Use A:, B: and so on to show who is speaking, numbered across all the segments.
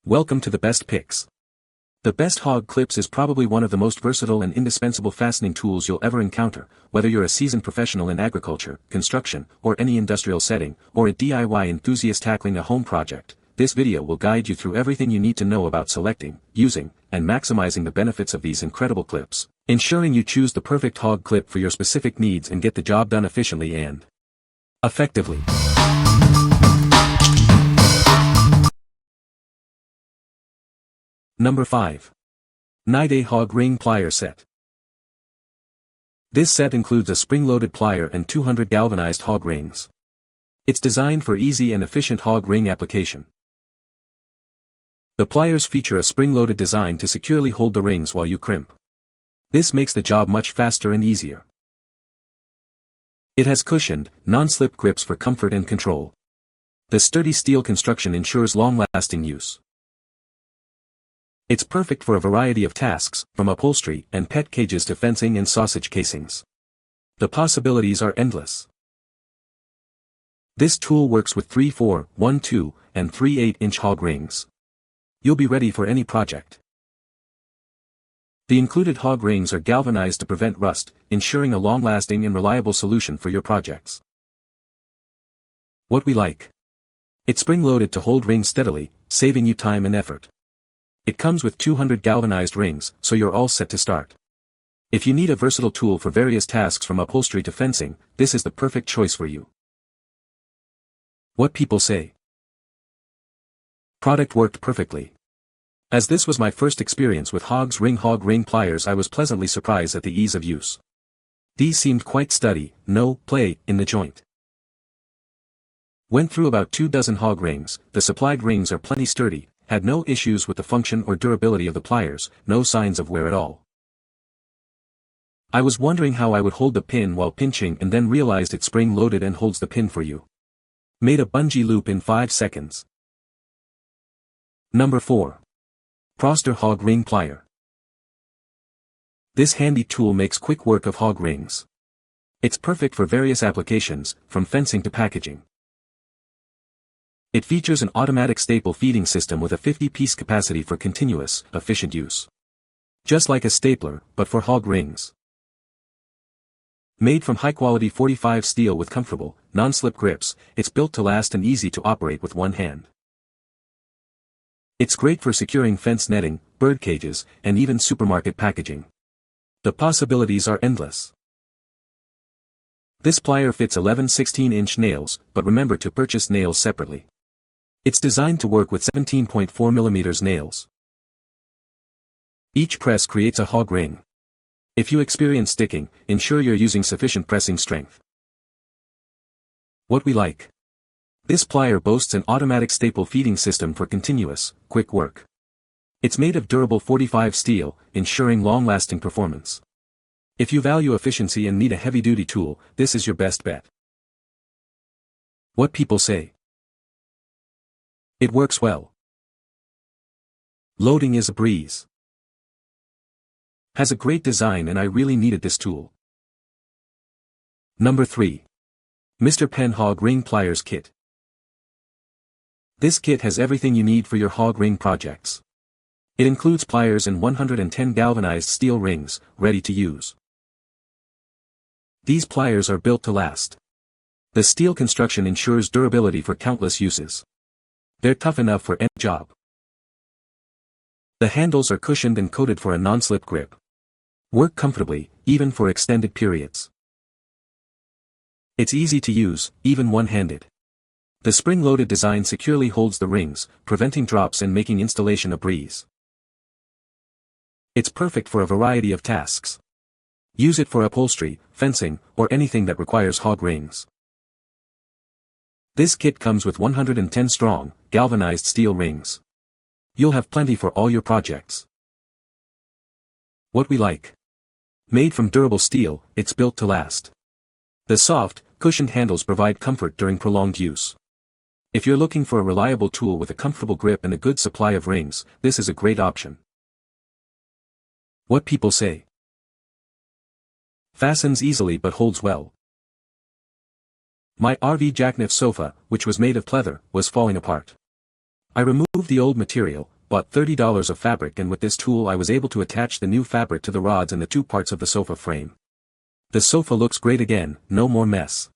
A: Welcome to the best picks. The best Hog Clips is probably one of the most versatile and indispensable fastening tools you'll ever encounter, whether you're a seasoned professional in agriculture, construction, or any industrial setting, or a DIY enthusiast tackling a home project. This video will guide you through everything you need to know about selecting, using, and maximizing the benefits of these incredible clips, ensuring you choose the perfect hog clip for your specific needs and get the job done efficiently and effectively. Number 5. NIDAYE Hog Ring Plier Set. This set includes a spring-loaded plier and 200 galvanized hog rings. It's designed for easy and efficient hog ring application. The pliers feature a spring-loaded design to securely hold the rings while you crimp. This makes the job much faster and easier. It has cushioned, non-slip grips for comfort and control. The sturdy steel construction ensures long-lasting use. It's perfect for a variety of tasks, from upholstery and pet cages to fencing and sausage casings. The possibilities are endless. This tool works with 3/4, 1/2, and 3/8-inch hog rings. You'll be ready for any project. The included hog rings are galvanized to prevent rust, ensuring a long-lasting and reliable solution for your projects. What we like. It's spring-loaded to hold rings steadily, saving you time and effort. It comes with 200 galvanized rings, so you're all set to start. If you need a versatile tool for various tasks from upholstery to fencing, this is the perfect choice for you. What people say. Product worked perfectly. As this was my first experience with Hog Ring Pliers, I was pleasantly surprised at the ease of use. These seemed quite sturdy, no play in the joint. Went through about 2 dozen hog rings. The supplied rings are plenty sturdy. Had no issues with the function or durability of the pliers, no signs of wear at all. I was wondering how I would hold the pin while pinching and then realized it's spring-loaded and holds the pin for you. Made a bungee loop in 5 seconds. Number 4. Proster Hog Ring Plier. This handy tool makes quick work of hog rings. It's perfect for various applications, from fencing to packaging. It features an automatic staple feeding system with a 50-piece capacity for continuous, efficient use. Just like a stapler, but for hog rings. Made from high-quality 45 steel with comfortable, non-slip grips, it's built to last and easy to operate with one hand. It's great for securing fence netting, bird cages, and even supermarket packaging. The possibilities are endless. This plier fits 11 16-inch nails, but remember to purchase nails separately. It's designed to work with 17.4 mm nails. Each press creates a hog ring. If you experience sticking, ensure you're using sufficient pressing strength. What we like. This plier boasts an automatic staple feeding system for continuous, quick work. It's made of durable 45 steel, ensuring long-lasting performance. If you value efficiency and need a heavy-duty tool, this is your best bet. What people say. It works well. Loading is a breeze. Has a great design and I really needed this tool. Number 3. Mr. Penn Hog Ring Pliers Kit. This kit has everything you need for your hog ring projects. It includes pliers and 110 galvanized steel rings, ready to use. These pliers are built to last. The steel construction ensures durability for countless uses. They're tough enough for any job. The handles are cushioned and coated for a non-slip grip. Work comfortably, even for extended periods. It's easy to use, even one-handed. The spring-loaded design securely holds the rings, preventing drops and making installation a breeze. It's perfect for a variety of tasks. Use it for upholstery, fencing, or anything that requires hog rings. This kit comes with 110 strong, galvanized steel rings. You'll have plenty for all your projects. What we like. Made from durable steel, it's built to last. The soft, cushioned handles provide comfort during prolonged use. If you're looking for a reliable tool with a comfortable grip and a good supply of rings, this is a great option. What people say. Fastens easily but holds well. My RV jackknife sofa, which was made of pleather, was falling apart. I removed the old material, bought $30 of fabric, and with this tool I was able to attach the new fabric to the rods in the two parts of the sofa frame. The sofa looks great again, no more mess.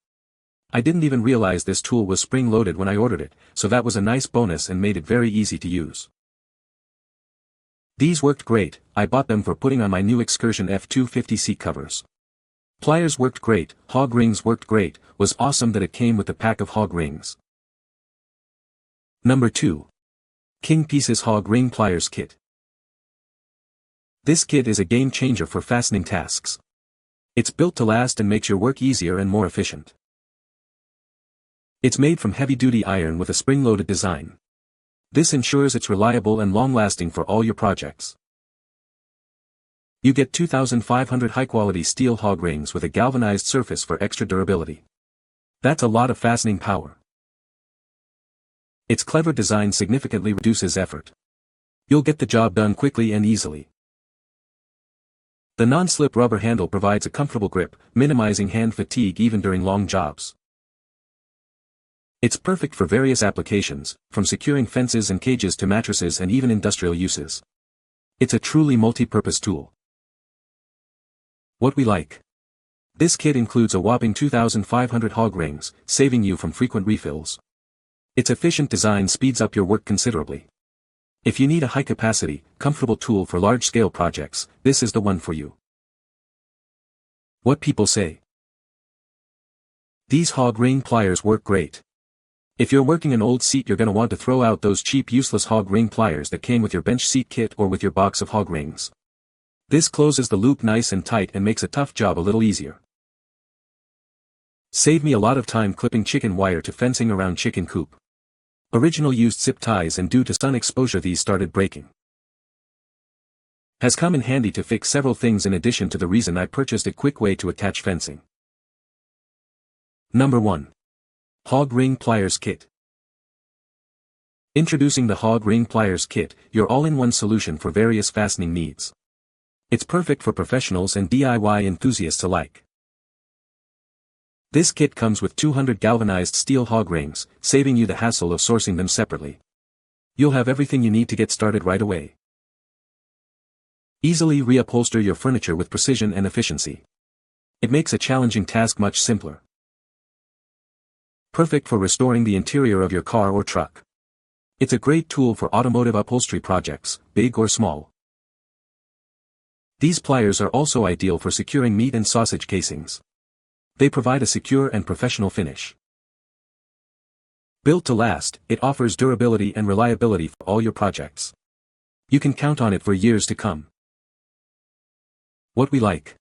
A: I didn't even realize this tool was spring-loaded when I ordered it, so that was a nice bonus and made it very easy to use. These worked great. I bought them for putting on my new Excursion F250 seat covers. Pliers worked great, hog rings worked great, was awesome that it came with a pack of hog rings. Number 2. King Pieces Hog Ring Pliers Kit. This kit is a game changer for fastening tasks. It's built to last and makes your work easier and more efficient. It's made from heavy-duty iron with a spring-loaded design. This ensures it's reliable and long-lasting for all your projects. You get 2,500 high-quality steel hog rings with a galvanized surface for extra durability. That's a lot of fastening power. Its clever design significantly reduces effort. You'll get the job done quickly and easily. The non-slip rubber handle provides a comfortable grip, minimizing hand fatigue even during long jobs. It's perfect for various applications, from securing fences and cages to mattresses and even industrial uses. It's a truly multi-purpose tool. What we like. This kit includes a whopping 2,500 hog rings, saving you from frequent refills. Its efficient design speeds up your work considerably. If you need a high-capacity, comfortable tool for large-scale projects, this is the one for you. What people say. These hog ring pliers work great. If you're working an old seat, you're going to want to throw out those cheap useless hog ring pliers that came with your bench seat kit or with your box of hog rings. This closes the loop nice and tight and makes a tough job a little easier. Save me a lot of time clipping chicken wire to fencing around chicken coop. Original used zip ties, and due to sun exposure these started breaking. Has come in handy to fix several things in addition to the reason I purchased a quick way to attach fencing. Number 1. Hog Ring Pliers Kit. Introducing the Hog Ring Pliers Kit, your all-in-one solution for various fastening needs. It's perfect for professionals and DIY enthusiasts alike. This kit comes with 200 galvanized steel hog rings, saving you the hassle of sourcing them separately. You'll have everything you need to get started right away. Easily reupholster your furniture with precision and efficiency. It makes a challenging task much simpler. Perfect for restoring the interior of your car or truck. It's a great tool for automotive upholstery projects, big or small. These pliers are also ideal for securing meat and sausage casings. They provide a secure and professional finish. Built to last, it offers durability and reliability for all your projects. You can count on it for years to come. What we like.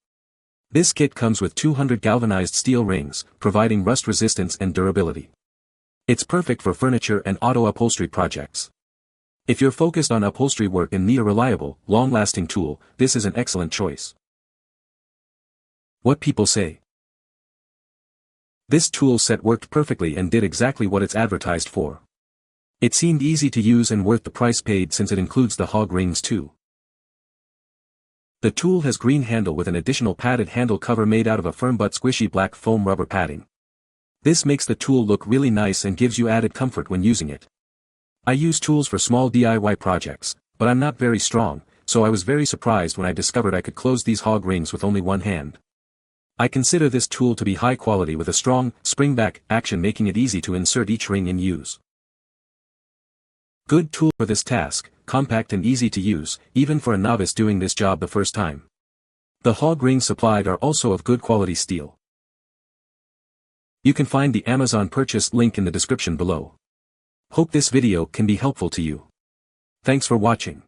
A: This kit comes with 200 galvanized steel rings, providing rust resistance and durability. It's perfect for furniture and auto upholstery projects. If you're focused on upholstery work and need a reliable, long-lasting tool, this is an excellent choice. What people say. This tool set worked perfectly and did exactly what it's advertised for. It seemed easy to use and worth the price paid since it includes the hog rings too. The tool has green handle with an additional padded handle cover made out of a firm but squishy black foam rubber padding. This makes the tool look really nice and gives you added comfort when using it. I use tools for small DIY projects, but I'm not very strong, so I was very surprised when I discovered I could close these hog rings with only one hand. I consider this tool to be high quality with a strong, spring-back action, making it easy to insert each ring and use. Good tool for this task, compact and easy to use, even for a novice doing this job the first time. The hog rings supplied are also of good quality steel. You can find the Amazon purchase link in the description below. Hope this video can be helpful to you. Thanks for watching.